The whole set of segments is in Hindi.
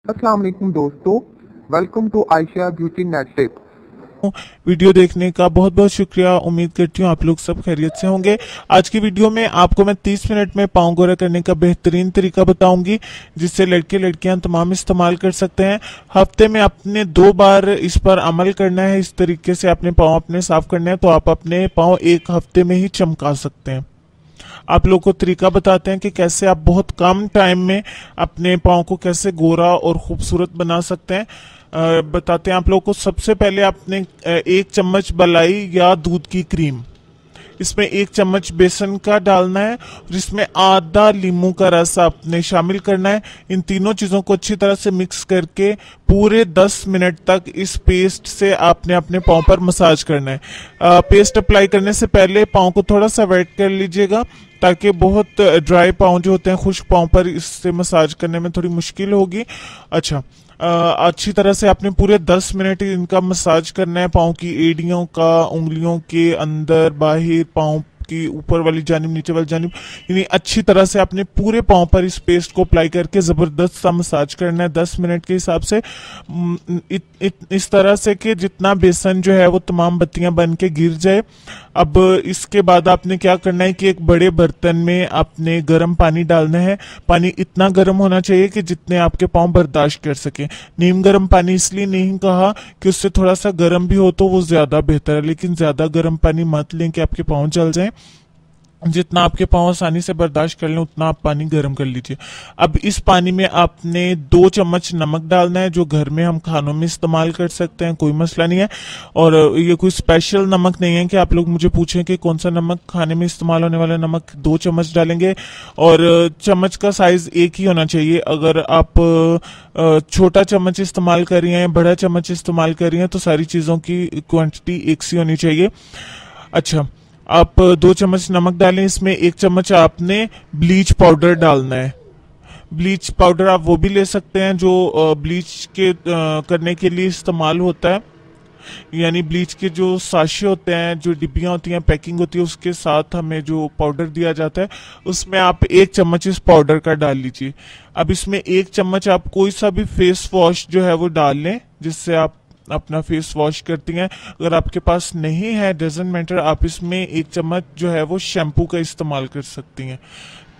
अस्सलाम वालेकुम दोस्तों, welcome to Ayesha beauty net tip. Video देखने का बहुत बहुत शुक्रिया। उम्मीद करती हूँ आप लोग सब खैरियत से होंगे। आज की वीडियो में आपको मैं 30 मिनट में पाँव गोरा करने का बेहतरीन तरीका बताऊंगी, जिससे लड़के लड़कियां तमाम इस्तेमाल कर सकते हैं। हफ्ते में आपने 2 बार इस पर अमल करना है। इस तरीके से अपने पाँव अपने साफ करने हैं, तो आप अपने पाँव एक हफ्ते में ही चमका सकते हैं। आप लोग को तरीका बताते हैं कि कैसे आप बहुत कम टाइम में अपने पाँव को कैसे गोरा और खूबसूरत बना सकते हैं। बताते हैं आप लोग को। सबसे पहले आपने 1 चम्मच मलाई या दूध की क्रीम, इसमें 1 चम्मच बेसन का डालना है और इसमें आधा नींबू का रस आपने शामिल करना है। इन तीनों चीजों को अच्छी तरह से मिक्स करके पूरे 10 मिनट तक इस पेस्ट से आपने अपने पाँव पर मसाज करना है। पेस्ट अप्लाई करने से पहले पाँव को थोड़ा सा वेट कर लीजिएगा, ताकि बहुत ड्राई पाँव जो होते हैं, खुश्क पाँव पर इससे मसाज करने में थोड़ी मुश्किल होगी। अच्छा, अच्छी तरह से आपने पूरे 10 मिनट इनका मसाज करना है। पाँव की एड़ियों का, उंगलियों के अंदर बाहर, पाँव की ऊपर वाली जानिब, नीचे वाली जानिब, यानी अच्छी तरह से आपने पूरे पाँव पर इस पेस्ट को अप्लाई करके जबरदस्त सा मसाज करना है 10 मिनट के हिसाब से। इस तरह से कि जितना बेसन जो है वो तमाम बत्तियां बन के गिर जाए। अब इसके बाद आपने क्या करना है कि एक बड़े बर्तन में आपने गर्म पानी डालना है। पानी इतना गर्म होना चाहिए कि जितने आपके पाँव बर्दाश्त कर सके। नीम गर्म पानी इसलिए नहीं कहा कि उससे थोड़ा सा गर्म भी हो तो वो ज्यादा बेहतर है, लेकिन ज्यादा गर्म पानी मत लें कि आपके पाँव जल जाए। जितना आपके पाँव आसानी से बर्दाश्त कर लें उतना आप पानी गर्म कर लीजिए। अब इस पानी में आपने 2 चम्मच नमक डालना है, जो घर में हम खानों में इस्तेमाल कर सकते हैं, कोई मसला नहीं है। और ये कोई स्पेशल नमक नहीं है कि आप लोग मुझे पूछें कि कौन सा नमक, खाने में इस्तेमाल होने वाला नमक 2 चम्मच डालेंगे। और चम्मच का साइज एक ही होना चाहिए। अगर आप छोटा चम्मच इस्तेमाल कर रही हैं, बड़ा चम्मच इस्तेमाल कर रही हैं, तो सारी चीज़ों की क्वांटिटी एक सी होनी चाहिए। अच्छा, आप 2 चम्मच नमक डालें। इसमें 1 चम्मच आपने ब्लीच पाउडर डालना है। ब्लीच पाउडर आप वो भी ले सकते हैं जो ब्लीच के करने के लिए इस्तेमाल होता है, यानी ब्लीच के जो साशे होते हैं, जो डिब्बियां होती हैं, पैकिंग होती है, उसके साथ हमें जो पाउडर दिया जाता है, उसमें आप 1 चम्मच इस पाउडर का डाल लीजिए। अब इसमें 1 चम्मच आप कोई सा भी फेस वॉश जो है वो डाल लें, जिससे आप अपना फेस वॉश करती हैं। अगर आपके पास नहीं है, डजंट मैटर, आप इसमें 1 चम्मच जो है वो शैम्पू का इस्तेमाल कर सकती हैं।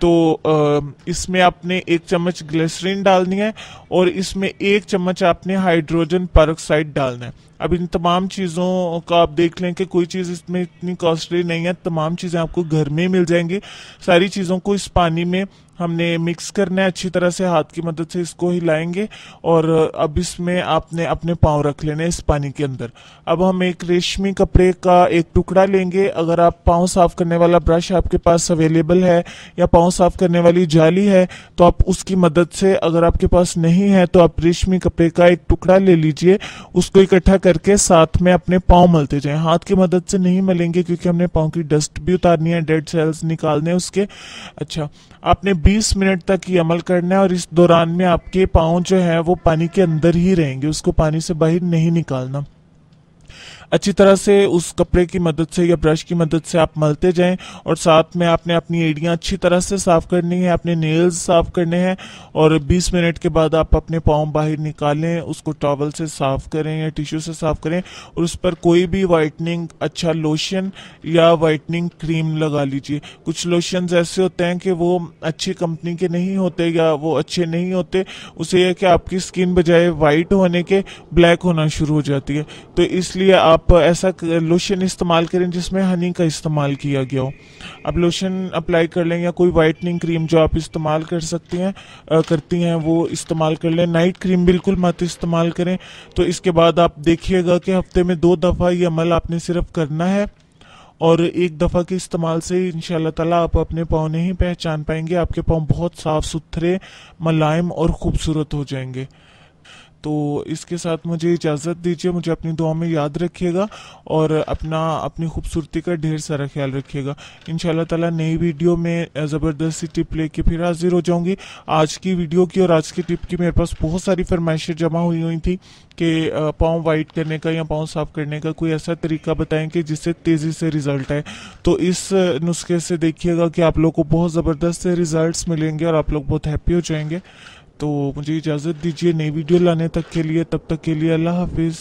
तो इसमें आपने 1 चम्मच ग्लिसरीन डालनी है और इसमें 1 चम्मच आपने हाइड्रोजन पेरोक्साइड डालना है। अब इन तमाम चीज़ों का आप देख लें कि कोई चीज़ इसमें इतनी कॉस्टली नहीं है, तमाम चीज़ें आपको घर में मिल जाएंगी। सारी चीज़ों को इस पानी में हमने मिक्स करना है, अच्छी तरह से हाथ की मदद से इसको हिलाएंगे। और अब इसमें आपने अपने पाँव रख लेने इस पानी के अंदर। अब हम एक रेशमी कपड़े का एक टुकड़ा लेंगे। अगर आप पाँव साफ करने वाला ब्रश आपके पास अवेलेबल है या पाँव साफ करने वाली जाली है, तो आप उसकी मदद से, अगर आपके पास नहीं है तो आप रेशमी कपड़े का एक टुकड़ा ले लीजिए। उसको इकट्ठा करके साथ में अपने पाँव मलते जाएं। हाथ की मदद से नहीं मलेंगे, क्योंकि हमने पाँव की डस्ट भी उतारनी है, डेड सेल्स निकालने हैं उसके। अच्छा, आपने 20 मिनट तक ये अमल करना है और इस दौरान में आपके पाँव जो है वो पानी के अंदर ही रहेंगे, उसको पानी से बाहर नहीं निकालना। अच्छी तरह से उस कपड़े की मदद से या ब्रश की मदद से आप मलते जाएं। और साथ में आपने अपनी एड़ियाँ अच्छी तरह से साफ करनी है, अपने नेल्स साफ करने हैं। और 20 मिनट के बाद आप अपने पाँव बाहर निकालें, उसको टॉवल से साफ करें या टिश्यू से साफ करें और उस पर कोई भी वाइटनिंग अच्छा लोशन या वाइटनिंग क्रीम लगा लीजिए। कुछ लोशंस ऐसे होते हैं कि वो अच्छी कंपनी के नहीं होते या वो अच्छे नहीं होते, उसे यह कि आपकी स्किन बजाय वाइट होने के ब्लैक होना शुरू हो जाती है। तो इसलिए आप ऐसा लोशन इस्तेमाल करें जिसमें हनी का इस्तेमाल किया गया हो। अब लोशन अप्लाई कर लें या कोई वाइटनिंग क्रीम जो आप इस्तेमाल कर सकती हैं, करती हैं, वो इस्तेमाल कर लें। नाइट क्रीम बिल्कुल मत इस्तेमाल करें। तो इसके बाद आप देखिएगा कि हफ्ते में 2 दफ़ा ये अमल आपने सिर्फ करना है। और 1 दफ़ा के इस्तेमाल से इंशाल्लाह ताला आप अपने पाँव नहीं पहचान पाएंगे। आपके पाँव बहुत साफ सुथरे, मुलायम और खूबसूरत हो जाएंगे। तो इसके साथ मुझे इजाज़त दीजिए। मुझे अपनी दुआ में याद रखिएगा और अपनी खूबसूरती का ढेर सारा ख्याल रखिएगा। इंशाल्लाह ताला नई वीडियो में ज़बरदस्त सी टिप लेके फिर हाजिर हो जाऊंगी। आज की वीडियो की और आज की टिप की मेरे पास बहुत सारी फरमाइशें जमा हुई थी कि पाँव वाइट करने का या पाँव साफ करने का कोई ऐसा तरीका बताएं कि जिससे तेज़ी से रिजल्ट आए। तो इस नुस्खे से देखिएगा कि आप लोग को बहुत ज़बरदस्त से रिजल्ट्स मिलेंगे और आप लोग बहुत हैप्पी हो जाएंगे। तो मुझे इजाज़त दीजिए नई वीडियो लाने तक के लिए। तब तक के लिए अल्लाह हाफिज़।